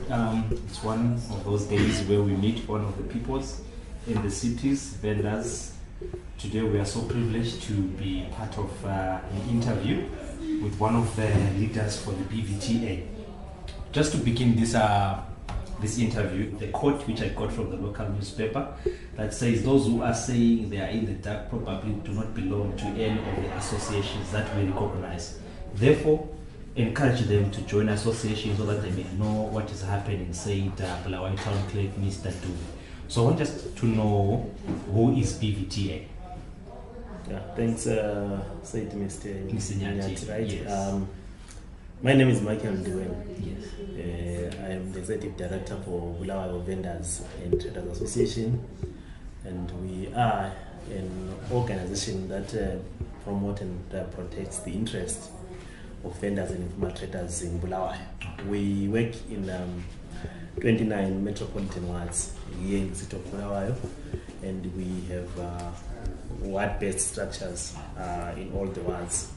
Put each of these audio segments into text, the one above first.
It's one of those days where we meet one of the peoples in the cities, vendors. Today we are so privileged to be part of an interview with one of the leaders for the BVTA. Just to begin this interview, the quote which I got from the local newspaper that says, "Those who are saying they are in the dark probably do not belong to any of the associations that we recognize. Therefore, encourage them to join associations so that they may know what is happening," saying Bulawayo Town Clerk Mr. Du. So I want just to know, who is BVTA? Yeah, thanks, Said Mr. Nyati, right? yes. My name is Michael Duen. Yes. I am the Executive Director for Bulawayo Vendors and Traders Association, and we are an organization that promotes and protects the interest of vendors and informal traders in Bulawayo. We work in 29 metropolitan wards here in the city of Bulawayo, and we have ward-based structures in all the wards.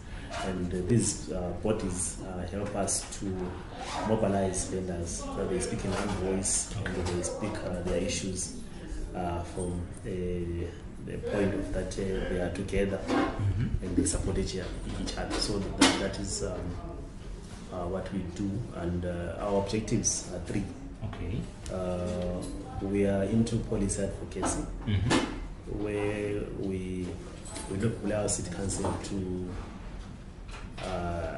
And these bodies help us to mobilize vendors so they speak in one voice and they speak their issues from the point of that they are together and they support each other. So that is what we do, and our objectives are three. Okay. We are into policy advocacy, where we look at our city council to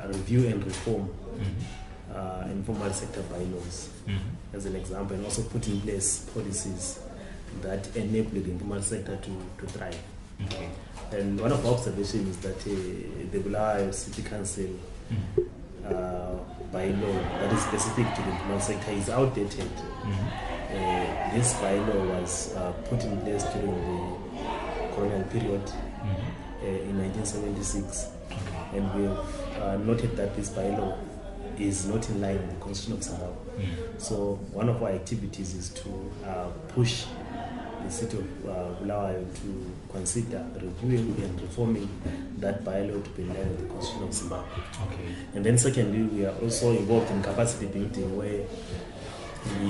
review and reform informal sector bylaws, as an example, and also put in place policies that enable the informal sector to thrive. Okay. And one of our observations is that the Bulawayo City Council bylaw that is specific to the informal sector is outdated. This bylaw was put in place during the colonial period in 1976. And we have noted that this bylaw is not in line with the Constitution of Zimbabwe. So one of our activities is to push the city of Bulawayo to consider reviewing and reforming that bylaw to be in line with the Constitution of Zimbabwe. Okay. And then secondly, we are also involved in capacity building, where we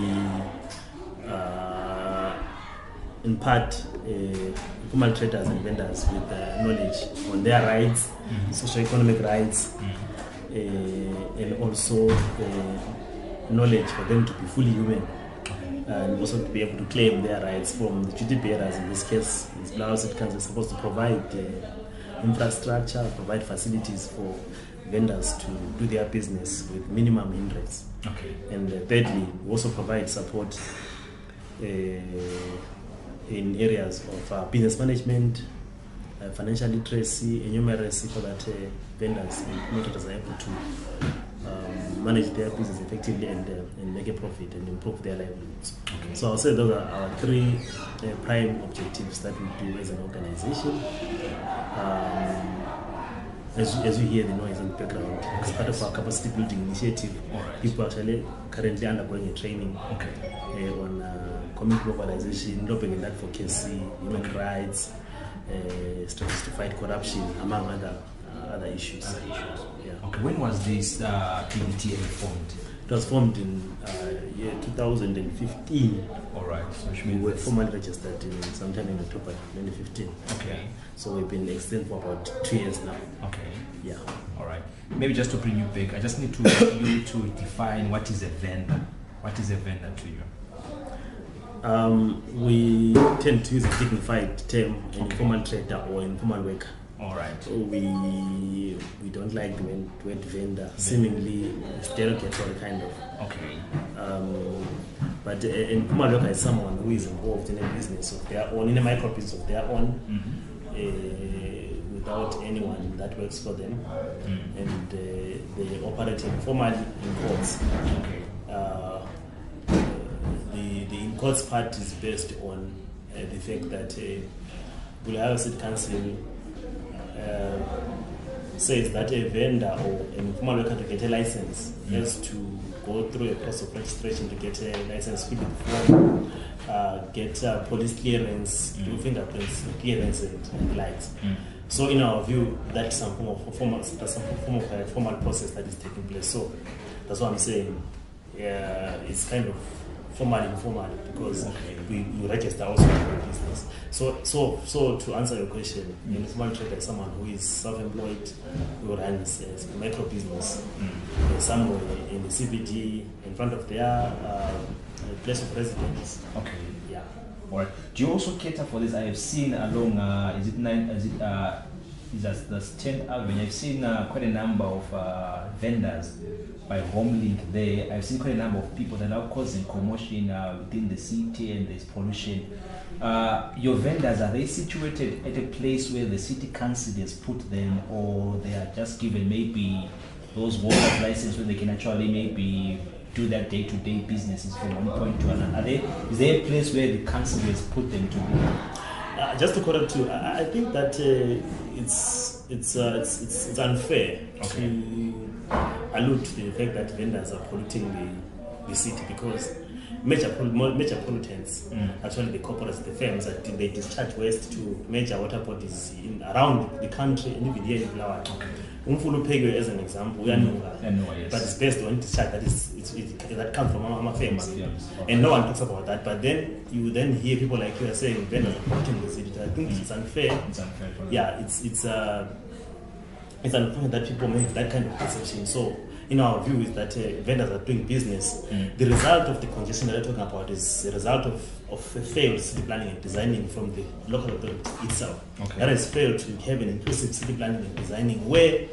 impart informal traders and vendors with knowledge on their rights, socio-economic rights, and also knowledge for them to be fully human, and also to be able to claim their rights from the duty bearers. In this case, the Bulawayo City Council is supposed to provide infrastructure, provide facilities for vendors to do their business with minimum hindrance. Okay. And thirdly, we also provide support in areas of business management, financial literacy, and numeracy, so that vendors and promoters are able to manage their business effectively and make a profit and improve their livelihoods. Okay. So I'll say those are our three prime objectives that we do as an organization. As you hear the noise in the background, as part of our capacity building initiative, people actually currently undergoing a training on community mobilization, lobbying and advocacy, human rights, strategies to fight corruption, among other issues. Yeah. Okay. When was this BVTA formed? It was formed in year 2015. All right. So we were formally registered sometime in October 2015. Okay. Yeah. So we've been extant for about 2 years now. Okay. Yeah. All right. Maybe just to bring you back, I just need you to define what is a vendor. What is a vendor to you? We tend to use a dignified term, informal trader or informal worker. All right. So we don't like the word vendor, seemingly derogatory kind of. Okay. But an informal worker is someone who is involved in a business of their own, in a micro business of their own, without anyone that works for them, and they operate informally in courts. Okay. The in courts part is based on the fact that Bulawayo City Council says that a vendor or an informal worker to get a license has to go through a process of registration to get a license, fill the form, get police clearance, do fingerprints clearance and the likes. So in our view, that's some form of formal process that is taking place. So that's what I'm saying. it's kind of formal informal because we register also for a business. So to answer your question, an informal trader is someone who is self-employed, who runs a micro business somewhere in the CBD in front of their place of residence. Okay. Yeah. All right. Do you also cater for this? I have seen along is the 10th Avenue. I've seen quite a number of vendors by HomeLink there. I've seen quite a number of people that are causing commotion within the city, and there's pollution. Your vendors, are they situated at a place where the city council has put them, or they are just given maybe those workers' license where they can actually maybe do their day-to-day businesses from one point to another? Is there a place where the council has put them to be? Just to correct you, I think that it's unfair to allude to the fact that vendors are polluting the city, because major pollutants, actually the corporates, the firms, that they discharge waste to major water bodies around the country and even here in Bulawayo. Umfulupego, as an example, but it's based on discharge that comes from our firms, and no one talks about that. But then you hear people like you are saying vendors are polluting the city. I think it's unfair. It's unfair. Yeah, it's unfair that people make that kind of perception. So, in our view, is that vendors are doing business. The result of the congestion that we're talking about is a result of failed city planning and designing from the local authority itself. That has failed to have an inclusive city planning and designing where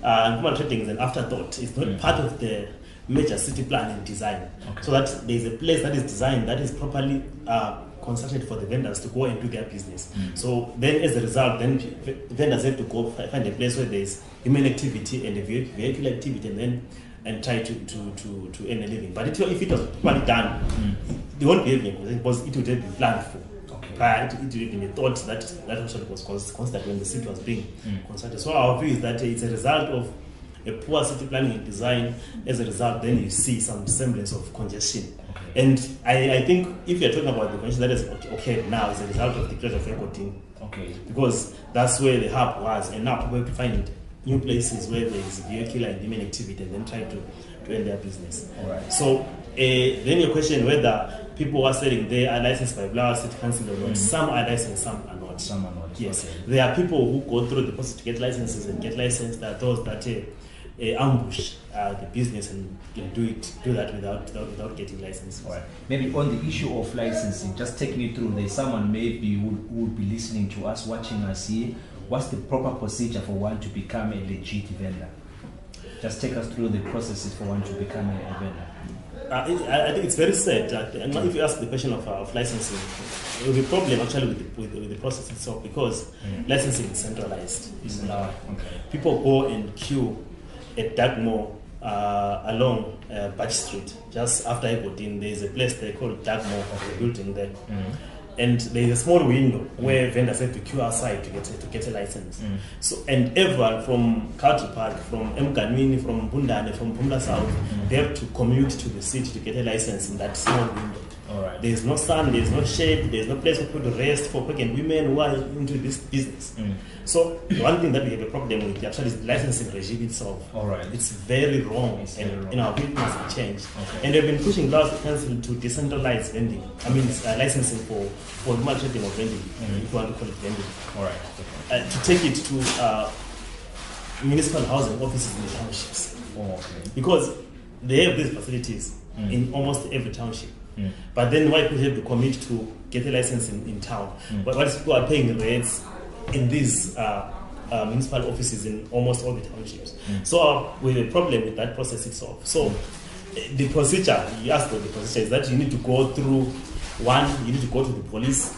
informal trading is an afterthought. It's not part of the major city plan and design. So that there's a place that is designed that is properly constructed for the vendors to go and do their business. So then as a result, then vendors have to go find a place where there's human activity and a vehicle activity, and try to earn a living. But if it was properly done, they won't be having a because it would have been planned for. Prior to it would have been a thought that actually was considered when the city was being constructed. So our view is that it's a result of a poor city planning and design. As a result, then you see some semblance of congestion. And I think if you're talking about the congestion that is okay now as a result of the closure of airporting, because that's where the hub was, and now people have to find new places where there is vehicular and human activity, and then try to earn their business. So then your question whether people are selling they are licensed by Bulawayo City Council or not. Some are licensed, some are not. Some are not. Yes. There are people who go through the process to get licenses and get licensed. There are those that ambush the business and do that without getting licenses. Maybe on the issue of licensing, just take me through. There's someone maybe who would be listening to us, watching us here. What's the proper procedure for one to become a legit vendor? Just take us through the processes for one to become a vendor. I think it's very sad. And if you ask the question of licensing, there will be a problem actually with the process itself, because licensing is centralized. People go and queue at Dagmore along Batch Street, just after Igodin. There's a place they call Dagmore of the building there. And there's a small window where vendors have to queue outside to get a license. So, and everyone from Country Park, from Mkanwini, from Bundane, from Bumla South, they have to commute to the city to get a license in that small window. There's no sun, there's no shade, there's no place for people to rest for pregnant women who are into this business. So the one thing that we have a problem with actually is the licensing regime itself. It's very wrong, and in our view it must be changed. And they've been pushing Bulawayo City Council to decentralize vending. I mean licensing for marketing of vending, if you want to call it vending. To take it to municipal housing offices in the townships. Because they have these facilities in almost every township. But then why people have to commit to get a license in town? But what people are paying rates in these municipal offices in almost all the townships. So we have a problem with that process itself. So the procedure, you asked about the procedure, is that you need to go through you need to go to the police,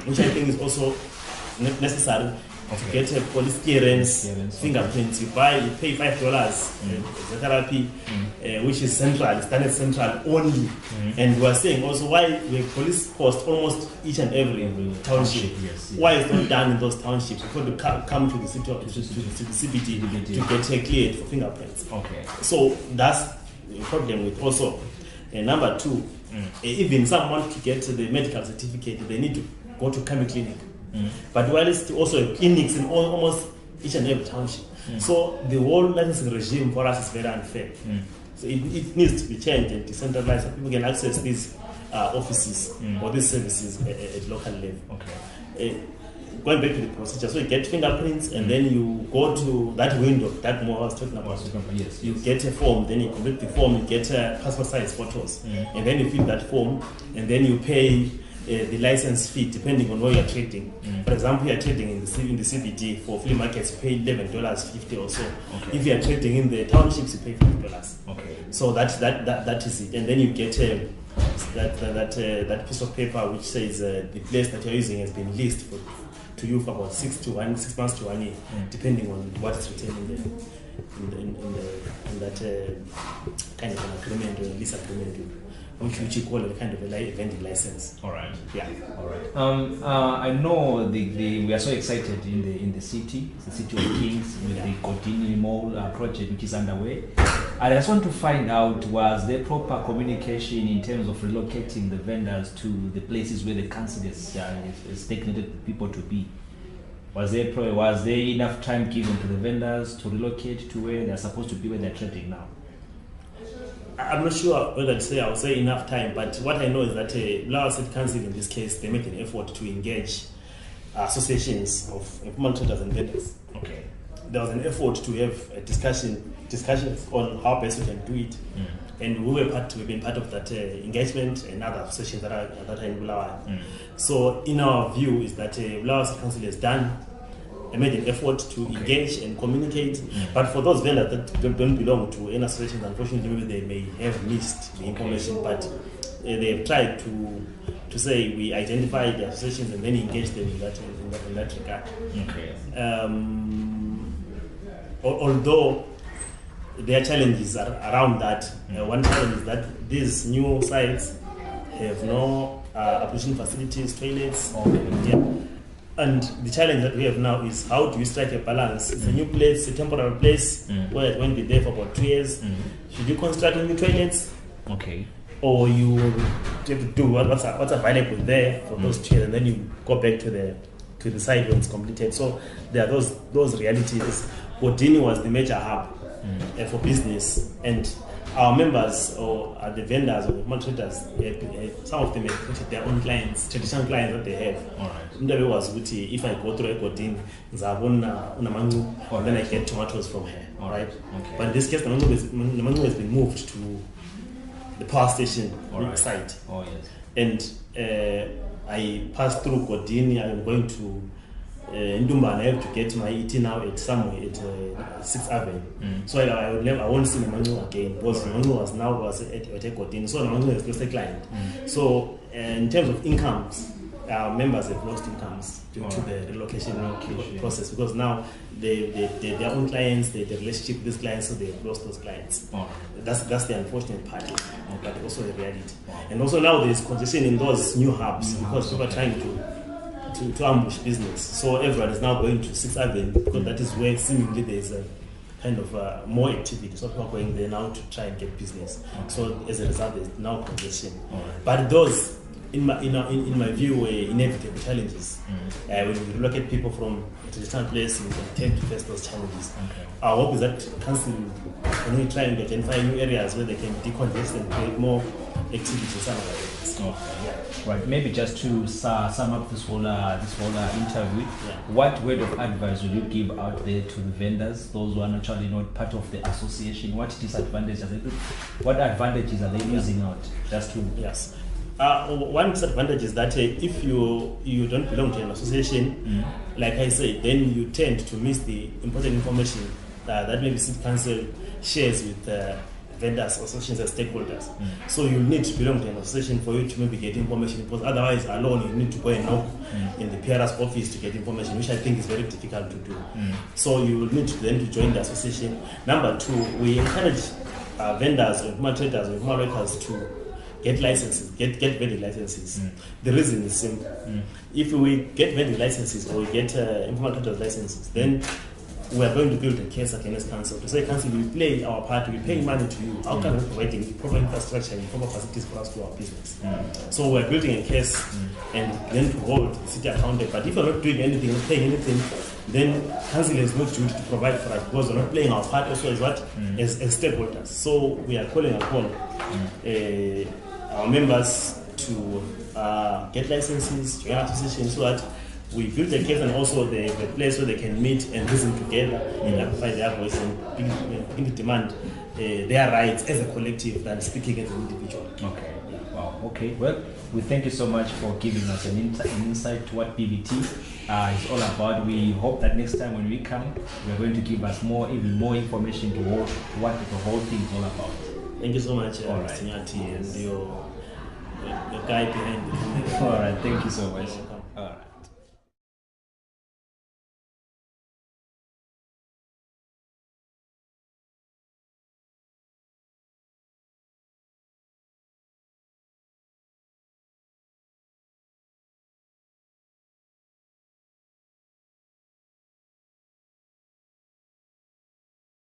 which I think is also necessary. To get a police clearance, fingerprints, you pay $5 therapy, which is central, it's done at central only. And we are saying also why we have police post almost each and every township. Why it's not done in those townships? Before to come to the city to the CBD to get cleared for fingerprints. So that's the problem with also. Number two, even someone to get the medical certificate, they need to go to Kami Clinic. But while it's also clinics in almost each and every township. So the whole licensing regime for us is very unfair. So it needs to be changed and decentralized so people can access these offices or these services at local level. Okay. Going back to the procedure, so you get fingerprints and then you go to that window that Mo was talking about. Yes. You get a form, then you complete the form, you get passport size photos, and then you fill that form, and then you pay the license fee depending on where you're trading. For example, you're trading in the CBD for flea markets, you pay $11.50 or so. Okay. If you're trading in the townships, you pay $5. Okay. So that is it, and then you get that piece of paper which says the place that you're using has been leased to you for about 6 months to 1 year, depending on what is written in that kind of an agreement or lease agreement, which you call a kind of a vending license. All right. Yeah. All right. I know we are so excited in the city of Kings, with the Continue Mall project which is underway. I just want to find out, was there proper communication in terms of relocating the vendors to the places where the council has designated people to be? Was there enough time given to the vendors to relocate to where they're supposed to be, where they're trading now? I'm not sure whether I would say enough time, but what I know is that Bulawayo City Council in this case, they made an effort to engage associations of informal traders and vendors. Okay. There was an effort to have a discussions on how best we can do it, and we've been part of that engagement and other associations that are in Bulawayo. So in our view is that Bulawayo City Council has made an effort to engage and communicate, but for those vendors that don't belong to any associations, unfortunately maybe they may have missed the information, but they have tried to say we identify the associations and then engage them in that regard. Okay. Although there are challenges around that. One challenge is that these new sites have no ablution facilities, toilets. Yeah. And the challenge that we have now is how do you strike a balance? It's a new place, a temporary place where it won't be there for about 2 years. Should you construct new toilets? Okay. Or you have to do what's available there for those 2 years, and then you go back to the site when it's completed. So there are those realities. Godini was the major hub for business, and our members or the vendors or the traders, some of them have created their own clients, traditional clients that they have. All right. If I go through a Godini, then I get tomatoes from her. All right. Okay. But in this case, the mango has been moved to the power station site. Oh yes. And I pass through Godini. I'm going to Ndumba, I have to get my ET now at somewhere at 6th Avenue. So I won't see Namangu again because Namangu was at Godini. So Namangu has lost a client. So in terms of incomes, our members have lost incomes due to the relocation process, because now their own clients, the relationship with these clients, so they have lost those clients. That's the unfortunate part, but also the reality. And also now there's congestion in those new hubs because people are trying to ambush business. So everyone is now going to 6th Avenue because that is where seemingly there's a kind of more activity. So people are going there now to try and get business. So as a result, there's now congestion. But those, in my view, were inevitable challenges. When you look at people from a traditional place, you can tend to face those challenges. Our hope is that council can try and identify new areas where they can decongest and create more activity in some other areas. Right. Maybe just to sum up this whole interview, what word of advice will you give out there to the vendors, those who are actually not part of the association? What disadvantages are they losing out? Just to one disadvantage is that if you don't belong to an association, like I said, then you tend to miss the important information that maybe City Council shares with vendors, associations, and stakeholders. So you need to belong to an association for you to maybe get information, because otherwise alone you need to go and knock in the PRS office to get information, which I think is very difficult to do. So you will need to join the association. Number two, we encourage vendors or informal traders or informal workers to get licenses, get vending licenses. The reason is simple. If we get vending licenses or we get informal traders licenses, then we are going to build a case against council to say, council, we play our part, we pay money to you. How can we provide proper infrastructure and proper facilities for us to our business? So we are building a case and then to hold the city accountable. But if you're not doing anything, not paying anything, then council has no duty to provide for us because we're not playing our part also as what as stakeholders. So we are calling upon our members to get licenses, join associations, so that we build the case and also the place where they can meet and reason together and amplify their voice and begin to demand their rights as a collective than speaking as an individual. Okay. Wow. Okay. Well, we thank you so much for giving us an insight to what PBT is all about. We hope that next time when we come, we are going to give us even more information to what the whole thing is all about. Thank you so much, All right. Mr. Nyati, and your guy behind the camera. All right. Thank you so much.